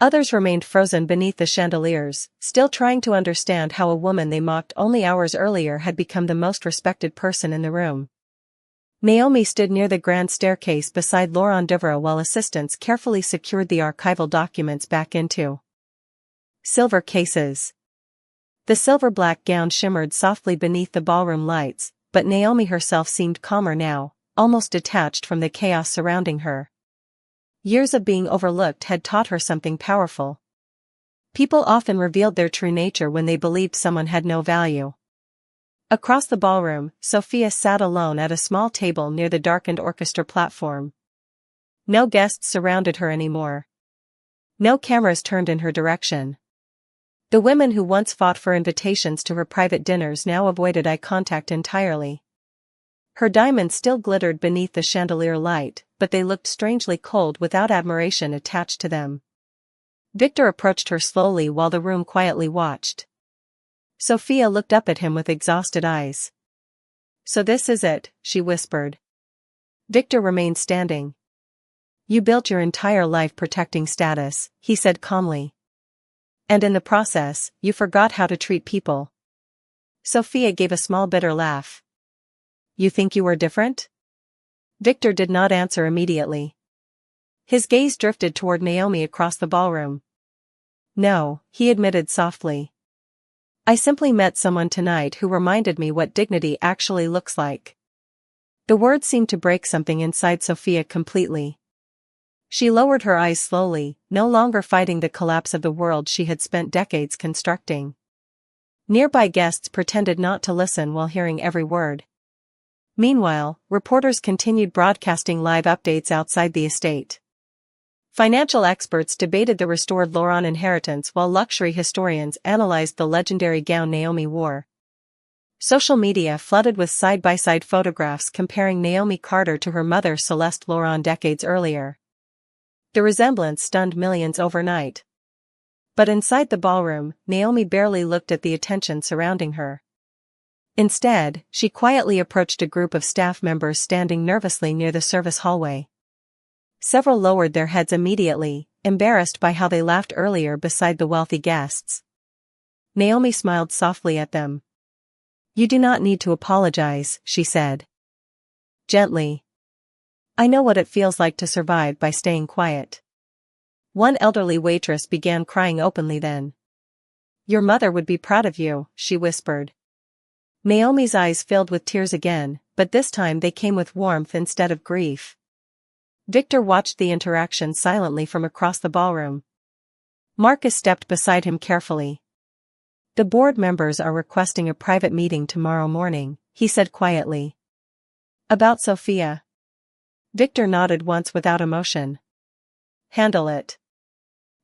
Others remained frozen beneath the chandeliers, still trying to understand how a woman they mocked only hours earlier had become the most respected person in the room. Naomi stood near the grand staircase beside Laurent Devereux while assistants carefully secured the archival documents back into silver cases. The silver-black gown shimmered softly beneath the ballroom lights, but Naomi herself seemed calmer now, almost detached from the chaos surrounding her. Years of being overlooked had taught her something powerful. People often revealed their true nature when they believed someone had no value. Across the ballroom, Sophia sat alone at a small table near the darkened orchestra platform. No guests surrounded her anymore. No cameras turned in her direction. The women who once fought for invitations to her private dinners now avoided eye contact entirely. Her diamonds still glittered beneath the chandelier light, but they looked strangely cold without admiration attached to them. Victor approached her slowly while the room quietly watched. Sophia looked up at him with exhausted eyes. So this is it, she whispered. Victor remained standing. You built your entire life protecting status, he said calmly. And in the process, you forgot how to treat people. Sophia gave a small bitter laugh. You think you are different? Victor did not answer immediately. His gaze drifted toward Naomi across the ballroom. No, he admitted softly. I simply met someone tonight who reminded me what dignity actually looks like. The words seemed to break something inside Sophia completely. She lowered her eyes slowly, no longer fighting the collapse of the world she had spent decades constructing. Nearby guests pretended not to listen while hearing every word. Meanwhile, reporters continued broadcasting live updates outside the estate. Financial experts debated the restored Laurent inheritance while luxury historians analyzed the legendary gown Naomi wore. Social media flooded with side-by-side photographs comparing Naomi Carter to her mother Celeste Laurent decades earlier. The resemblance stunned millions overnight. But inside the ballroom, Naomi barely looked at the attention surrounding her. Instead, she quietly approached a group of staff members standing nervously near the service hallway. Several lowered their heads immediately, embarrassed by how they laughed earlier beside the wealthy guests. Naomi smiled softly at them. "You do not need to apologize," she said. Gently. "I know what it feels like to survive by staying quiet." One elderly waitress began crying openly then. "Your mother would be proud of you," she whispered. Naomi's eyes filled with tears again, but this time they came with warmth instead of grief. Victor watched the interaction silently from across the ballroom. Marcus stepped beside him carefully. "The board members are requesting a private meeting tomorrow morning," he said quietly. "About Sophia?" Victor nodded once without emotion. "Handle it."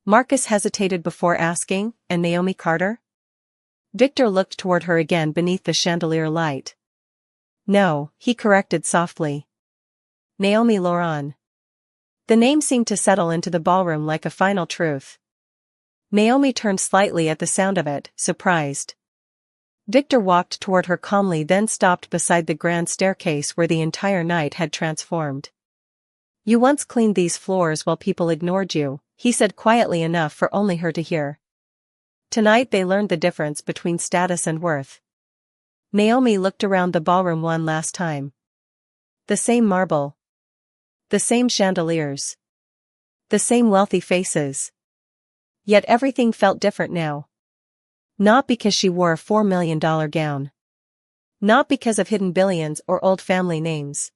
Marcus hesitated before asking, "And Naomi Carter?" Victor looked toward her again beneath the chandelier light. "No," he corrected softly. "Naomi Laurent." The name seemed to settle into the ballroom like a final truth. Naomi turned slightly at the sound of it, surprised. Victor walked toward her calmly, then stopped beside the grand staircase where the entire night had transformed. "You once cleaned these floors while people ignored you," he said quietly enough for only her to hear. Tonight they learned the difference between status and worth. Naomi looked around the ballroom one last time. The same marble. The same chandeliers. The same wealthy faces. Yet everything felt different now. Not because she wore a $4 million gown. Not because of hidden billions or old family names.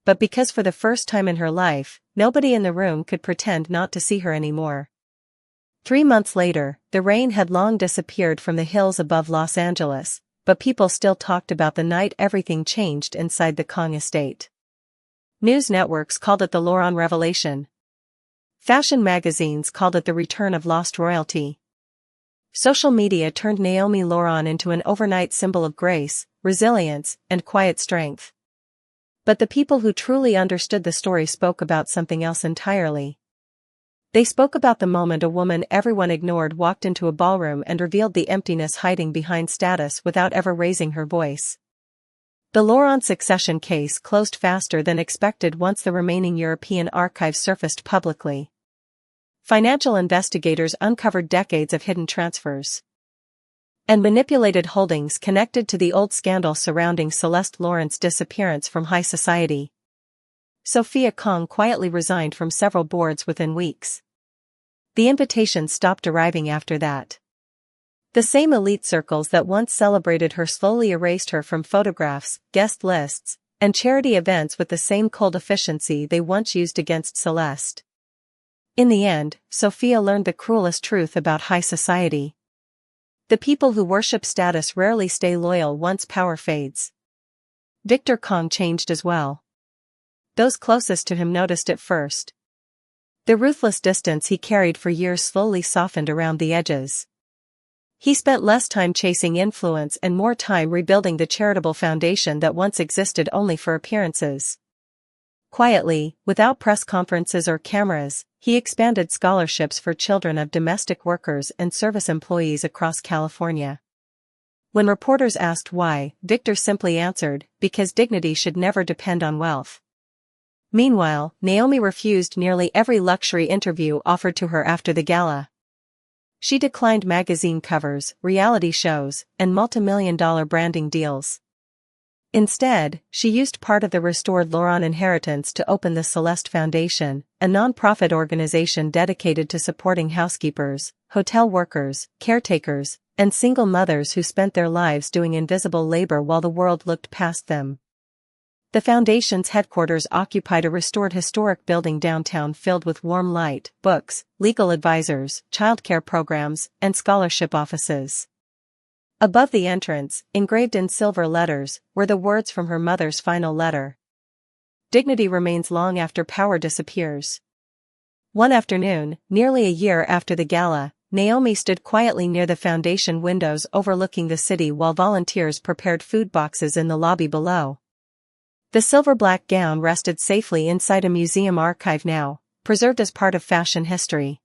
But because for the first time in her life, nobody in the room could pretend not to see her anymore. 3 months later, the rain had long disappeared from the hills above Los Angeles, but people still talked about the night everything changed inside the Kong estate. News networks called it the Laurent revelation. Fashion magazines called it the return of lost royalty. Social media turned Naomi Laurent into an overnight symbol of grace, resilience, and quiet strength. But the people who truly understood the story spoke about something else entirely. They spoke about the moment a woman everyone ignored walked into a ballroom and revealed the emptiness hiding behind status without ever raising her voice. The Laurent succession case closed faster than expected once the remaining European archives surfaced publicly. Financial investigators uncovered decades of hidden transfers and manipulated holdings connected to the old scandal surrounding Celeste Laurent's disappearance from high society. Sophia Kong quietly resigned from several boards within weeks. The invitations stopped arriving after that. The same elite circles that once celebrated her slowly erased her from photographs, guest lists, and charity events with the same cold efficiency they once used against Celeste. In the end, Sophia learned the cruelest truth about high society. The people who worship status rarely stay loyal once power fades. Victor Kong changed as well. Those closest to him noticed it first. The ruthless distance he carried for years slowly softened around the edges. He spent less time chasing influence and more time rebuilding the charitable foundation that once existed only for appearances. Quietly, without press conferences or cameras, he expanded scholarships for children of domestic workers and service employees across California. When reporters asked why, Victor simply answered, because dignity should never depend on wealth. Meanwhile, Naomi refused nearly every luxury interview offered to her after the gala. She declined magazine covers, reality shows, and multimillion-dollar branding deals. Instead, she used part of the restored Laurent inheritance to open the Celeste Foundation, a non-profit organization dedicated to supporting housekeepers, hotel workers, caretakers, and single mothers who spent their lives doing invisible labor while the world looked past them. The foundation's headquarters occupied a restored historic building downtown filled with warm light, books, legal advisors, childcare programs, and scholarship offices. Above the entrance, engraved in silver letters, were the words from her mother's final letter. Dignity remains long after power disappears. One afternoon, nearly a year after the gala, Naomi stood quietly near the foundation windows overlooking the city while volunteers prepared food boxes in the lobby below. The silver-black gown rested safely inside a museum archive now, preserved as part of fashion history.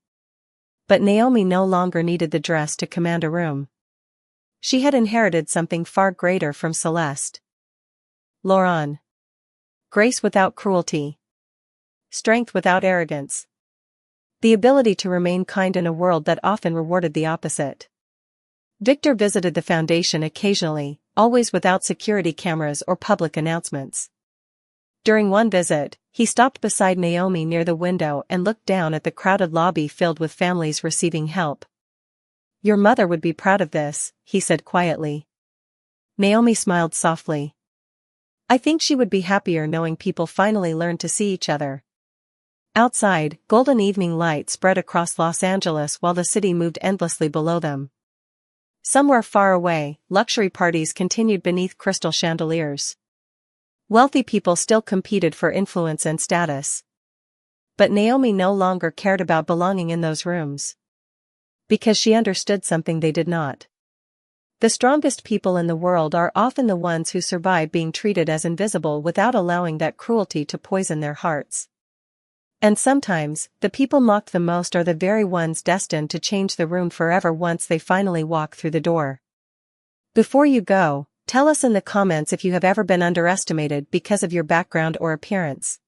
But Naomi no longer needed the dress to command a room. She had inherited something far greater from Celeste. Lauren. Grace without cruelty. Strength without arrogance. The ability to remain kind in a world that often rewarded the opposite. Victor visited the foundation occasionally, always without security cameras or public announcements. During one visit, he stopped beside Naomi near the window and looked down at the crowded lobby filled with families receiving help. "Your mother would be proud of this," he said quietly. Naomi smiled softly. "I think she would be happier knowing people finally learned to see each other." Outside, golden evening light spread across Los Angeles while the city moved endlessly below them. Somewhere far away, luxury parties continued beneath crystal chandeliers. Wealthy people still competed for influence and status. But Naomi no longer cared about belonging in those rooms. Because she understood something they did not. The strongest people in the world are often the ones who survive being treated as invisible without allowing that cruelty to poison their hearts. And sometimes, the people mocked the most are the very ones destined to change the room forever once they finally walk through the door. Before you go, tell us in the comments if you have ever been underestimated because of your background or appearance.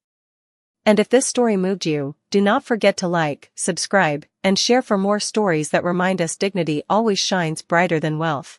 And if this story moved you, do not forget to like, subscribe, and share for more stories that remind us dignity always shines brighter than wealth.